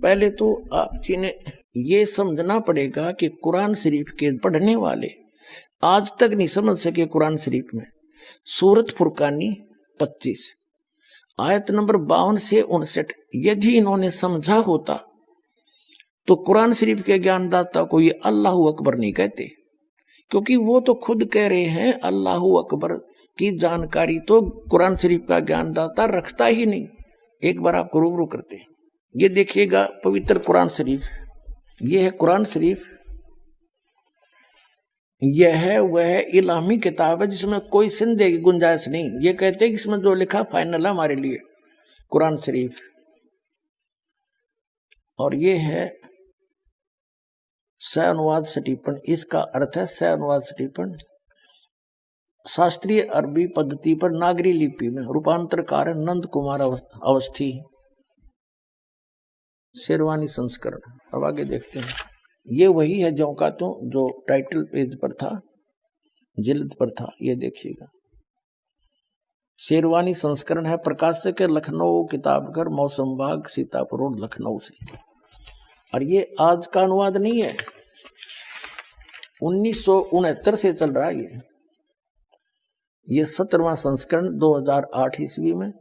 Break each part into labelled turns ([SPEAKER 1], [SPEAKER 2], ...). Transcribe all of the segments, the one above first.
[SPEAKER 1] पहले तो आप जी ने ये समझना पड़ेगा कि कुरान शरीफ के पढ़ने वाले आज तक नहीं समझ सके कुरान शरीफ में सूरत फुरकानी 25 आयत नंबर 52 से 59 यदि इन्होंने समझा होता तो कुरान शरीफ के ज्ञानदाता को ये अल्लाहू अकबर नहीं कहते, क्योंकि वो तो खुद कह रहे हैं अल्लाहू अकबर की जानकारी तो कुरान शरीफ का ज्ञानदाता रखता ही नहीं। एक बार आपको रूबरू करते हैं, ये देखिएगा पवित्र कुरान शरीफ, ये है कुरान शरीफ, यह है वह इलामी किताब है जिसमें कोई संदेह की गुंजाइश नहीं। ये कहते हैं कि इसमें जो लिखा फाइनल है हमारे लिए कुरान शरीफ। और ये है सह अनुवाद सटीपन, इसका अर्थ है सह अनुवाद सटीपन शास्त्रीय अरबी पद्धति पर नागरी लिपि में रूपांतरकार नंद कुमार अवस्थी, शेरवानी संस्करण। अब आगे देखते हैं, ये वही है जो का तो जो टाइटल पेज पर था, जिल्द पर था, ये देखिएगा शेरवानी संस्करण है, प्रकाशक है लखनऊ किताबघर मौसम बाग सीतापुर रोड लखनऊ से। और ये आज का अनुवाद नहीं है, 1969 से चल रहा है ये 17वां संस्करण 2008 ईस्वी में,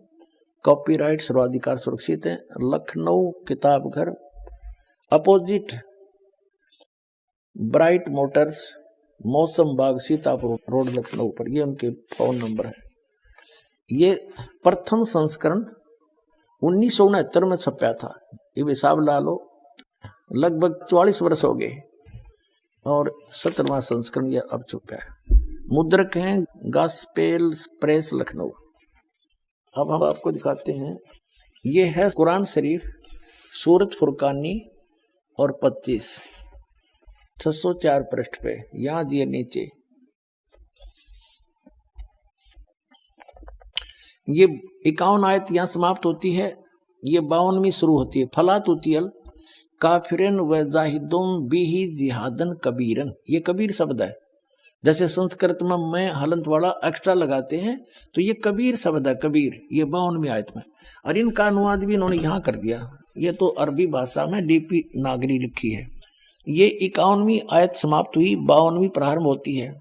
[SPEAKER 1] कॉपीराइट सर्वाधिकार सुरक्षित है। Lucknow Kitabghar opposite bright Motors मौसम बाग सीतापुर रोड लखनऊ पर, ये उनके फोन नंबर है। ये प्रथम संस्करण 1969 में छपा था, ये हिसाब ला लो लगभग 44 वर्ष हो गए। और 17वां संस्करण ये अब छपा है, मुद्रक हैं गॉस्पेल प्रेस लखनऊ। अब हम आपको दिखाते हैं, ये है कुरान शरीफ सूरत फुरकानी और 25 604 पृष्ठ पे, यहां दिए नीचे ये 51 आयत यहां समाप्त होती है, ये 52वीं शुरू होती है। फला तुतियल काफिरन व जाहिदुम बिही जिहादन कबीरन, ये कबीर शब्द है। जैसे संस्कृत में मैं हलंत वाला एक्स्ट्रा लगाते हैं तो ये कबीर शब्द है, कबीर, ये 52वीं आयत में। और इनका अनुवाद भी इन्होंने यहाँ कर दिया, ये तो अरबी भाषा में डीपी नागरी लिखी है। ये 51वीं आयत समाप्त हुई, 52वीं प्रारंभ होती है।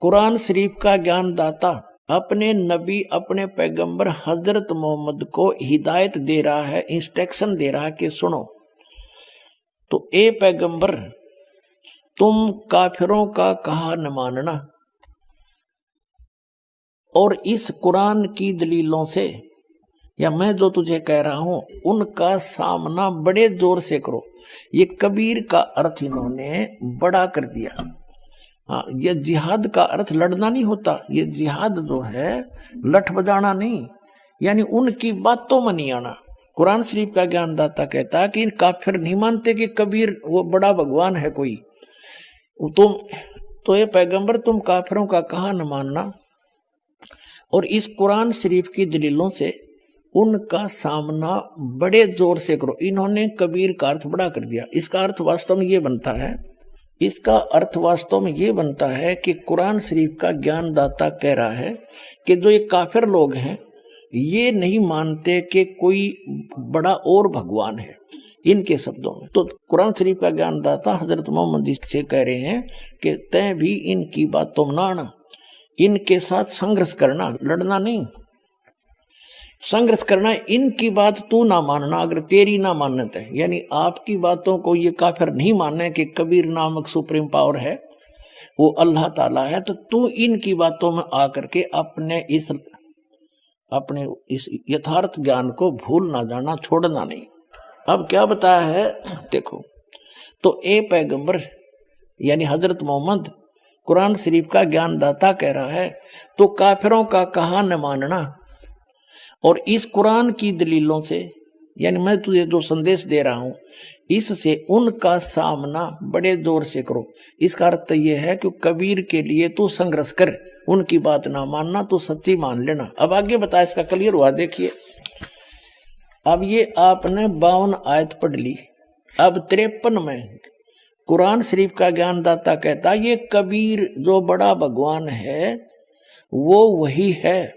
[SPEAKER 1] कुरान शरीफ का ज्ञानदाता अपने नबी अपने पैगंबर हजरत मोहम्मद को हिदायत दे रहा है, इंस्ट्रक्शन दे रहा है कि सुनो, तो ए पैगंबर तुम काफिरों का कहा न मानना और इस कुरान की दलीलों से, या मैं जो तुझे कह रहा हूं उनका सामना बड़े जोर से करो। ये कबीर का अर्थ इन्होंने बड़ा कर दिया। हाँ, ये जिहाद का अर्थ लड़ना नहीं होता, ये जिहाद जो है लठ बजाना नहीं, यानी उनकी बातों में नहीं आना। कुरान शरीफ का ज्ञानदाता कहता है कि काफिर नहीं मानते कि कबीर वो बड़ा भगवान है कोई, तुम तो ये पैगंबर तुम काफिरों का कहा न मानना और इस कुरान शरीफ की दलीलों से उनका सामना बड़े जोर से करो। इन्होंने कबीर का अर्थ बड़ा कर दिया। इसका अर्थ वास्तव में ये बनता है, इसका अर्थ वास्तव में ये बनता है कि कुरान शरीफ का ज्ञानदाता कह रहा है कि जो ये काफिर लोग हैं ये नहीं मानते कि कोई बड़ा और भगवान है, इनके शब्दों में। तो कुरान शरीफ का ज्ञानदाता हजरत मोहम्मद से कह रहे हैं कि तय भी इनकी बातों में ना आना, इनके साथ संघर्ष करना, लड़ना नहीं, संघर्ष करना, इनकी बात तू ना मानना अगर तेरी ना मान्यता है, यानी आपकी बातों को ये काफिर नहीं मानने कि कबीर नामक सुप्रीम पावर है, वो अल्लाह ताला है, तो तू इनकी बातों में आकर के अपने इस यथार्थ ज्ञान को भूल ना जाना, छोड़ना नहीं। अब क्या बताया है देखो, तो ए पैगंबर यानी हजरत मोहम्मद कुरान शरीफ का ज्ञानदाता कह रहा है तो काफिरों का कहा न मानना और इस कुरान की दलीलों से, यानी मैं तुझे जो संदेश दे रहा हूं इससे उनका सामना बड़े जोर से करो। इसका अर्थ यह है कि कबीर के लिए तू संघर्ष कर, उनकी बात ना मानना, तू सच्ची मान लेना। अब आगे बता, इसका क्लियर हुआ देखिए। अब ये आपने 52 आयत पढ़ ली, अब 53 में कुरान शरीफ का ज्ञानदाता कहता ये कबीर जो बड़ा भगवान है वो वही है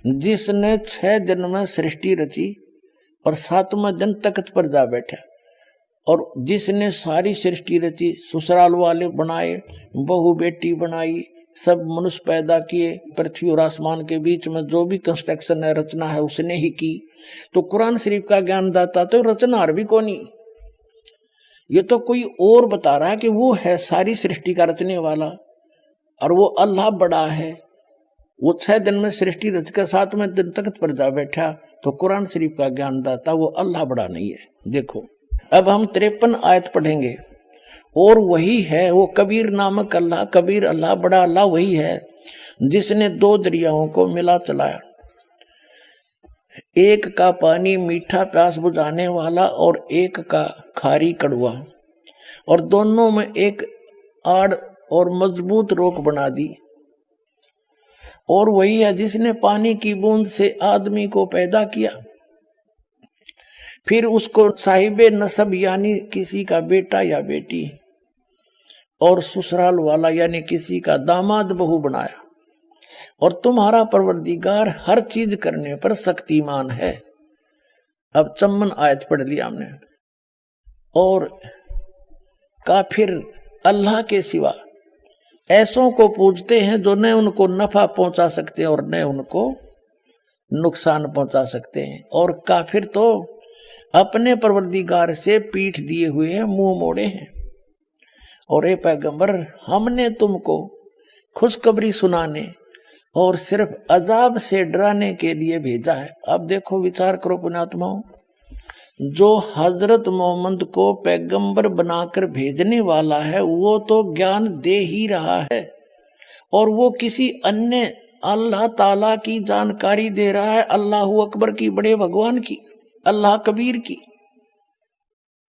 [SPEAKER 1] जिसने 6 दिन में सृष्टि रची और 7वें दिन तख्त पर जा बैठा। और जिसने सारी सृष्टि रची, ससुराल वाले बनाए, बहू बेटी बनाई, सब मनुष्य पैदा किए, पृथ्वी और आसमान के बीच में जो भी कंस्ट्रक्शन है, रचना है, उसने ही की। तो कुरान शरीफ का ज्ञानदाता तो रचनार भी कौन ही, ये तो कोई और बता रहा है कि वो है सारी सृष्टि का रचने वाला, और वो अल्लाह बड़ा है। वो 6 दिन में सृष्टि रच कर 7वें दिन तख्त पर जा बैठा, तो कुरान शरीफ का ज्ञानदाता वो अल्लाह बड़ा नहीं है। देखो अब हम 53 आयत पढ़ेंगे, और वही है वो कबीर नामक अल्लाह, कबीर अल्लाह, बड़ा अल्लाह वही है जिसने 2 दरियाओं को मिला चलाया, एक का पानी मीठा प्यास बुझाने वाला और एक का खारी कड़वा, और दोनों में एक आड़ और मजबूत रोक बना दी। और वही है जिसने पानी की बूंद से आदमी को पैदा किया, फिर उसको साहिबे नसब यानी किसी का बेटा या बेटी, और ससुराल वाला यानी किसी का दामाद बहू बनाया। और तुम्हारा परवरदिगार हर चीज करने पर शक्तिमान है। अब 54 आयत पढ़ लिया हमने। और काफिर अल्लाह के सिवा ऐसों को पूजते हैं जो न उनको नफा पहुंचा सकते और न उनको नुकसान पहुंचा सकते हैं। और काफिर तो अपने परवरदिगार से पीठ दिए हुए हैं, मुंह मोड़े हैं। और ए पैगंबर, हमने तुमको खुशखबरी सुनाने और सिर्फ अजाब से डराने के लिए भेजा है। अब देखो, विचार करो पुण्यात्माओं, जो हजरत मोहम्मद को पैगंबर बनाकर भेजने वाला है वो तो ज्ञान दे ही रहा है, और वो किसी अन्य अल्लाह ताला की जानकारी दे रहा है, अल्लाह अकबर की, बड़े भगवान की, अल्लाह कबीर की।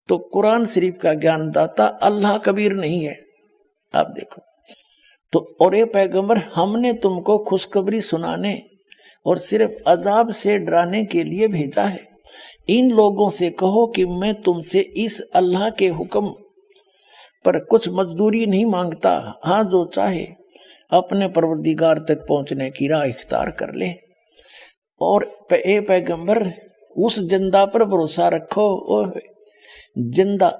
[SPEAKER 1] तो कुरान शरीफ का ज्ञानदाता अल्लाह कबीर नहीं है। आप देखो तो, और ये पैगंबर, हमने तुमको खुशखबरी सुनाने और सिर्फ अजाब से डराने के लिए भेजा है। इन लोगों से कहो कि मैं तुमसे इस अल्लाह के हुक्म पर कुछ मजदूरी नहीं मांगता। हाँ, जो चाहे अपने परवरदिगार तक पहुंचने की राह इख्तियार कर ले। और ए पैगंबर, उस जिंदा पर भरोसा रखो। और जिंदा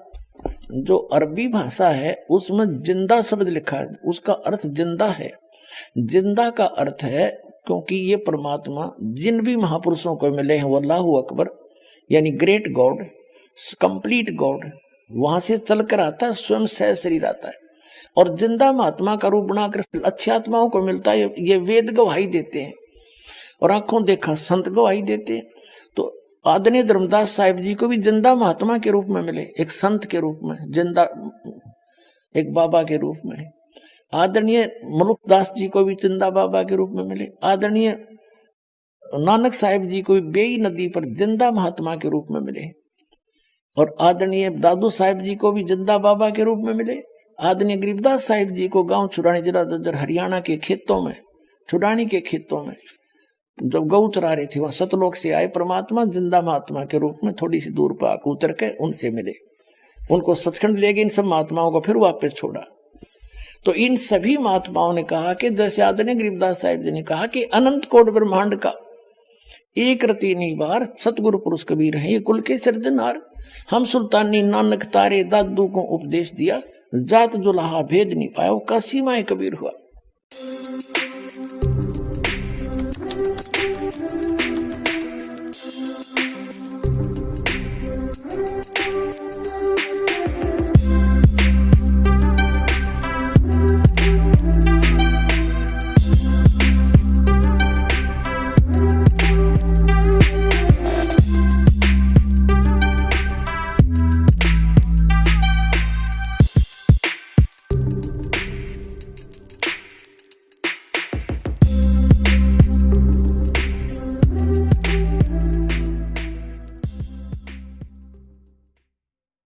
[SPEAKER 1] जो अरबी भाषा है उसमें जिंदा शब्द लिखा है, उसका अर्थ जिंदा है। जिंदा का अर्थ है, क्योंकि ये परमात्मा जिन भी महापुरुषों को मिले हैं वो अल्लाह अकबर यानी ग्रेट गॉड, कंप्लीट गॉड, वहां से चलकर आता है, स्वयं सह शरीर आता है। और जिंदा महात्मा का रूप बनाकर अच्छी आत्माओं को मिलता है। ये वेद गवाही देते हैं और आंखों देखा संत गवाही देते हैं। तो आदरणीय धर्मदास साहिब जी को भी जिंदा महात्मा के रूप में मिले, एक संत के रूप में, जिंदा एक बाबा के रूप में। आदरणीय मलुकदास जी को भी जिंदा बाबा के रूप में मिले। आदरणीय नानक साहिब जी को भी बेई नदी पर जिंदा महात्मा के रूप में मिले। और आदरणीय दादू साहिब जी को भी जिंदा बाबा के रूप में मिले। आदरणीय गरीबदास साहिब जी को गांव छुड़ानी जिला दज्जर हरियाणा के खेतों में, छुड़ानी के खेतों में जब गौ चरा रहे थे, वहां सतलोक से आए परमात्मा जिंदा महात्मा के रूप में, थोड़ी सी दूर पर आकर उतर के उनसे मिले, उनको सचखंड ले गए। इन सब महात्माओं को फिर वापस छोड़ा। तो इन सभी महात्माओं ने कहा कि जैसे आदरणीय गरीबदास साहिब जी ने कहा कि अनंत कोट ब्रह्मांड का एक रति निबार सतगुरु पुरुष कबीर है, ये कुल के सिरजनहार। हम सुल्तानी नानक तारे दादू को उपदेश दिया, जात जुलाहा भेद नहीं पाया, वो का सीमाए कबीर हुआ।